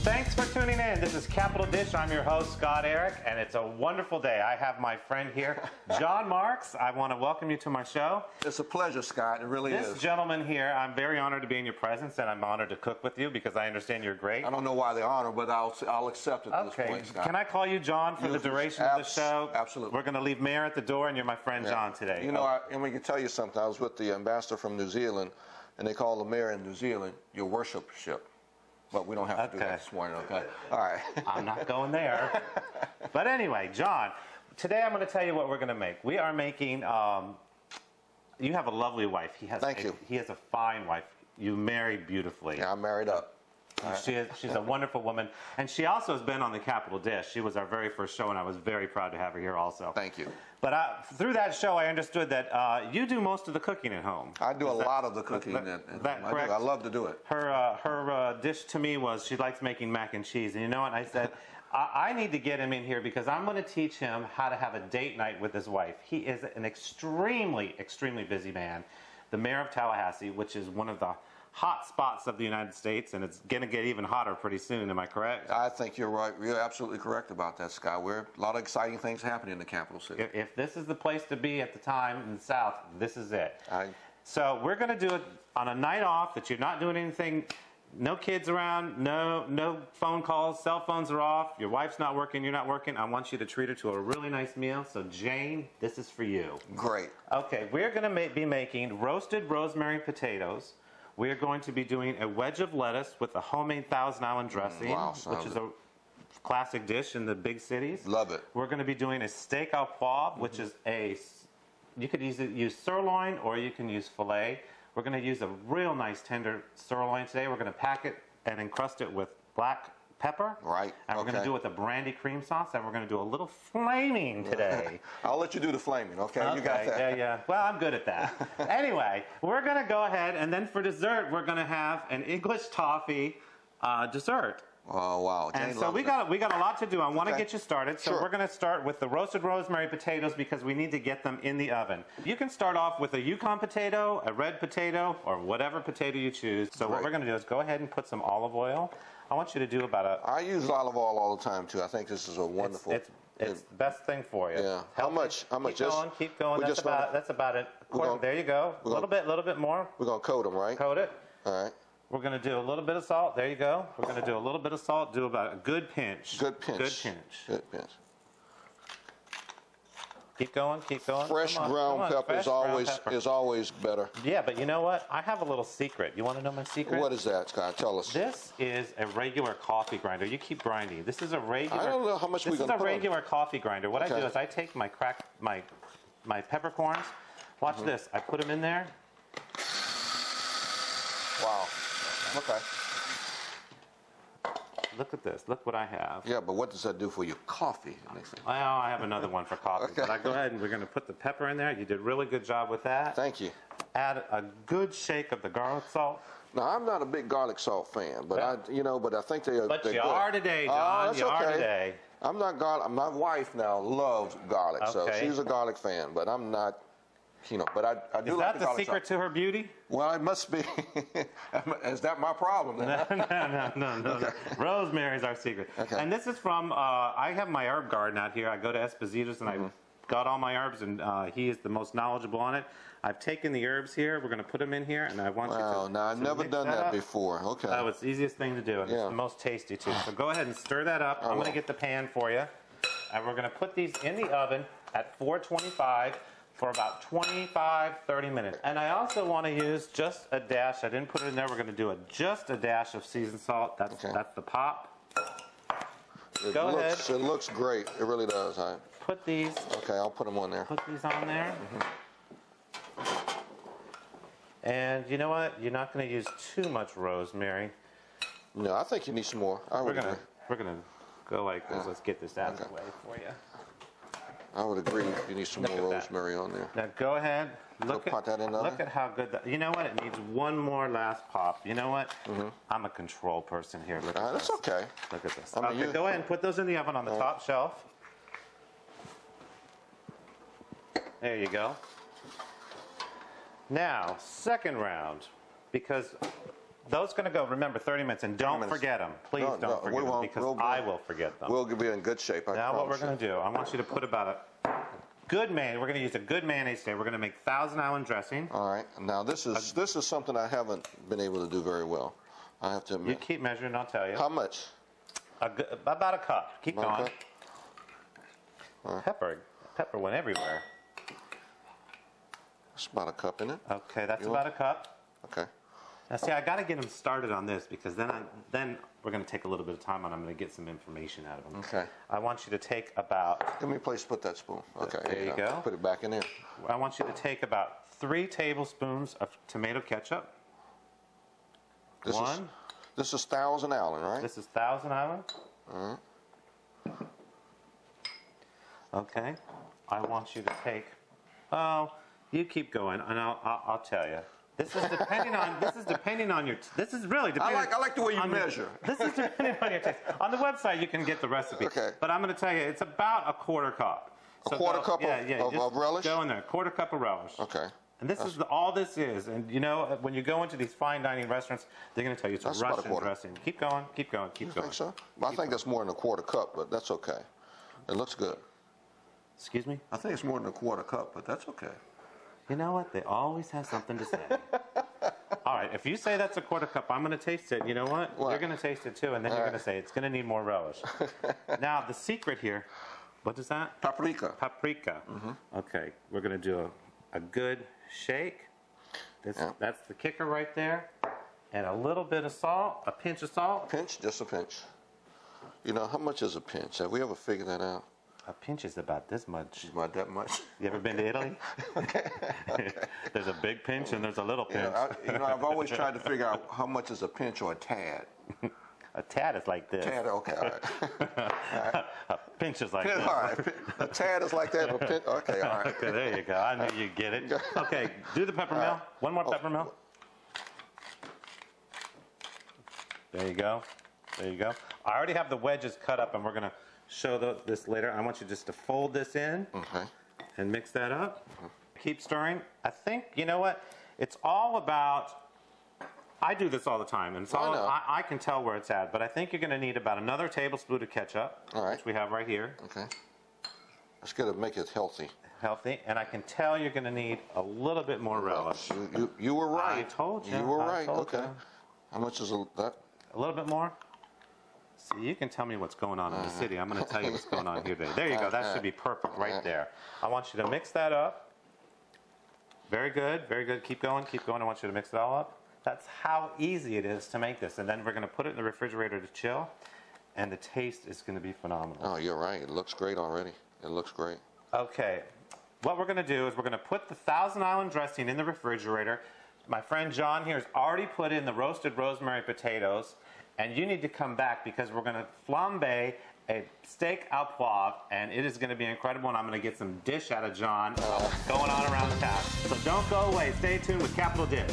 Thanks for tuning in. This is Capital Dish. I'm your host, Scott Eric, and it's a wonderful day. I have my friend here, John Marks. I want to welcome you to my show. It's a pleasure, Scott. It really is. This gentleman here, I'm very honored to be in your presence, and I'm honored to cook with you because I understand you're great. I don't know why they honor, but I'll accept it at this point, Scott. Can I call you John for the duration of the show? Absolutely. We're going to leave Mayor at the door, and you're my friend John today. You know, and we can tell you something. I was with the ambassador from New Zealand, and they call the mayor in New Zealand your worshipship. But we don't have to do that this morning, okay? All right. I'm not going there. But anyway, John, today I'm going to tell you what we're going to make. We are making, you have a lovely wife. Thank you. He has a fine wife. You married beautifully. Yeah, I'm married up. She's a wonderful woman. And she also has been on the Capital Dish. She was our very first show, and I was very proud to have her here also. Thank you. But through that show, I understood that you do most of the cooking at home. I do a lot of the cooking at home. Correct? I love to do it. Her dish to me was she likes making mac and cheese. And you know what? I said, I need to get him in here because I'm going to teach him how to have a date night with his wife. He is an extremely, extremely busy man. The mayor of Tallahassee, which is one of the hot spots of the United States, and it's going to get even hotter pretty soon. Am I correct? I think you're right. You're absolutely correct about that, Scott. A lot of exciting things happening in the capital city. If this is the place to be at the time in the South, this is it. So we're going to do it on a night off that you're not doing anything. No kids around, no phone calls, cell phones are off, your wife's not working, you're not working. I want you to treat her to a really nice meal. So Jane, this is for you. Great. Okay, we're going to be making roasted rosemary potatoes. We are going to be doing a wedge of lettuce with a homemade Thousand Island dressing, which is a classic dish in the big cities. Love it. We're going to be doing a steak au poivre, which is you could use sirloin or you can use filet. We're going to use a real nice tender sirloin today. We're going to pack it and encrust it with black pepper. Right. And we're going to do it with a brandy cream sauce, and we're going to do a little flaming today. I'll let you do the flaming, okay? You got that. Yeah. Well, I'm good at that. Anyway, we're going to go ahead, and then for dessert, we're going to have an English toffee dessert. Oh, wow. Jane, and so we got a lot to do. I want to get you started. So we're going to start with the roasted rosemary potatoes because we need to get them in the oven. You can start off with a Yukon potato, a red potato, or whatever potato you choose. So what we're going to do is go ahead and put some olive oil. I want you to do about I use olive oil all the time, too. I think this is a wonderful... It's the best thing for you. Yeah. How much? Keep going. That's about it. There you go. A little bit more. We're going to coat them, right? Coat it. All right. We're going to do a little bit of salt. There you go. We're going to do a little bit of salt. Do about a good pinch. Good pinch. Good pinch. Keep going. Fresh ground pepper is always better. Yeah, but you know what? I have a little secret. You want to know my secret? What is that, Scott? Tell us. This is a regular coffee grinder. You keep grinding. This is a regular. I don't know how much we're going to put. This is a regular coffee grinder. What I do is I take my peppercorns. Watch this. I put them in there. Wow. Okay. Look at this. Look what I have. Yeah, but what does that do for your coffee? Well, I have another one for coffee. Okay. But I go ahead and we're going to put the pepper in there. You did a really good job with that. Thank you. Add a good shake of the garlic salt. Now, I'm not a big garlic salt fan, but I think they're But you good. Are today, John. That's you okay. Are today. I'm not garlic. My wife now loves garlic, so Okay. she's a garlic fan, but I'm not. But I do like the garlic. Is that the secret to her beauty? Well, it must be. Is that my problem? No. Okay. Rosemary's our secret. Okay. And this is from, I have my herb garden out here. I go to Esposito's and I got all my herbs, and he is the most knowledgeable on it. I've taken the herbs here. We're going to put them in here, and I want you to. Now, I've never done that before. Okay. That was the easiest thing to do, and it's the most tasty, too. So go ahead and stir that up. I'm going to get the pan for you, and we're going to put these in the oven at 425 for about 25-30 minutes. And I also want to use just a dash. I didn't put it in there. We're going to do just a dash of seasoned salt. That's the pop. Go ahead. It looks great. It really does. Put these. Okay, I'll put them on there. Put these on there. And you know what? You're not going to use too much rosemary. No, I think you need some more. We're gonna go like this. Let's get this out of the way for you. I would agree. You need some more rosemary on there. Now go ahead. Look at how good that. You know what? It needs one more last pop. You know what? I'm a control person here. Look at this. That's okay. Look at this. Okay, go ahead and put those in the oven on the top shelf. There you go. Now, second round. because those are going to go, remember, 30 minutes, and don't forget them. Please don't forget them, because I will forget them. We'll be in good shape, I promise. Now what we're going to do, I want you to put about a good mayonnaise. We're going to use a good mayonnaise today. We're going to make Thousand Island dressing. All right. Now this is something I haven't been able to do very well. I have to admit. You keep measuring, I'll tell you. How much? About a cup. Keep going. Cup? Right. Pepper went everywhere. It's about a cup, isn't it? Okay, that's about a cup. Okay. Now see, I got to get them started on this, because then we're going to take a little bit of time on. I'm going to get some information out of them. Okay. I want you to take about. Give me a place to put that spoon. Okay. There you go. Put it back in there. I want you to take about 3 tablespoons of tomato ketchup. This is Thousand Island, right? This is Thousand Island. All right. Okay. I want you to take. Oh, you keep going, and I'll tell you. This is depending on. This is really depending. I like the way you measure. This is depending on your taste. On the website, you can get the recipe. Okay. But I'm going to tell you, it's about a quarter cup. A quarter cup of relish. Go in there. Quarter cup of relish. Okay. And this is all this is. And you know, when you go into these fine dining restaurants, they're going to tell you it's a Russian dressing. Keep going, keep going, keep going. Think so? Well, I think that's more than a quarter cup, but that's okay. It looks good. Excuse me? I think it's more than a quarter cup, but that's okay. You know what? They always have something to say. All right, if you say that's a quarter cup, I'm going to taste it. You know what? You're going to taste it too, and then you're going to say it's going to need more relish. Now, the secret here, what is that? Paprika. Paprika. Okay, we're going to do a good shake. That's the kicker right there. And a little bit of salt, a pinch of salt. Pinch, just a pinch. You know, how much is a pinch? Have we ever figured that out? A pinch is about this much. About that much? You ever been to Italy? There's a big pinch and there's a little pinch. I've always tried to figure out how much is a pinch or a tad. A tad is like this. Tad, okay, all right. A pinch is like this. All right. A tad is like that, a pinch, okay, all right. Okay, there you go. I knew you'd get it. Okay, do the peppermill. One more peppermill. There you go. There you go. I already have the wedges cut up, and we're going to show this later. I want you just to fold this in and mix that up. Keep stirring. I think, you know what? It's all about, I do this all the time, and it's I can tell where it's at, but I think you're going to need about another tablespoon of ketchup, which we have right here. Okay. That's going to make it healthy. Healthy, and I can tell you're going to need a little bit more relish. You were right. I told you. You were right. Okay. How much is that? A little bit more. See, you can tell me what's going on in the city. I'm going to tell you what's going on here today. There you go. That should be perfect right there. I want you to mix that up. Very good. Very good. Keep going. Keep going. I want you to mix it all up. That's how easy it is to make this. And then we're going to put it in the refrigerator to chill. And the taste is going to be phenomenal. Oh, you're right. It looks great already. It looks great. Okay. What we're going to do is we're going to put the Thousand Island dressing in the refrigerator. My friend John here has already put in the roasted rosemary potatoes. And you need to come back because we're going to flambe a steak au poivre, and it is going to be incredible, and I'm going to get some dish out of John going on around the town. So don't go away. Stay tuned with Capital Dish.